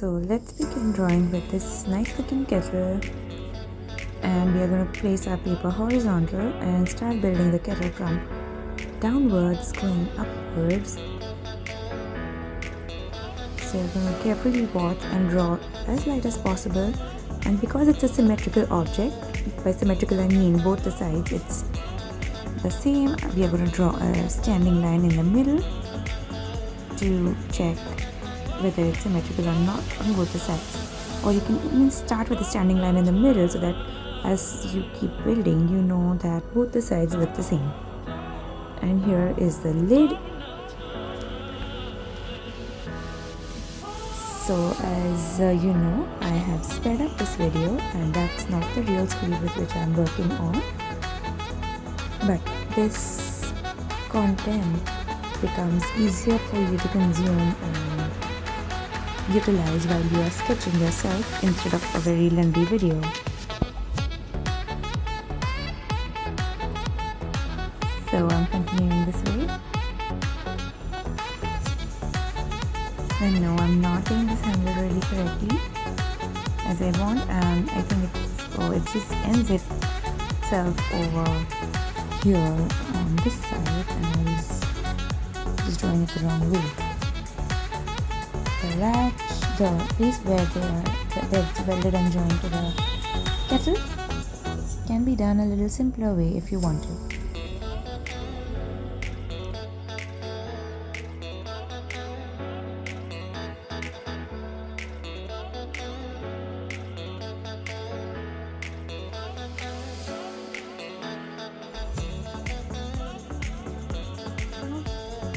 So let's begin drawing with this nice looking kettle, and we are going to place our paper horizontal and start building the kettle from downwards going upwards. So you're going to carefully watch and draw as light as possible, and because it's a symmetrical object, by symmetrical I mean both the sides it's the same, we are going to draw a standing line in the middle to check whether it's symmetrical or not on both the sides. Or you can even start with a standing line in the middle so that as you keep building you know that both the sides look the same. And here is the lid. So as you know, I have sped up this video and that's not the real speed with which I'm working on, but this content becomes easier for you to consume and utilize while you are sketching yourself instead of a very lengthy video. So I'm continuing this way. And no, I'm not doing this handle really correctly as I want, and I think it just ends itself over here on this side, and I was just drawing it the wrong way. The latch, the place where it's welded and joined to the kettle, can be done a little simpler way if you want to.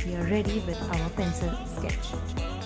We are ready with our pencil sketch.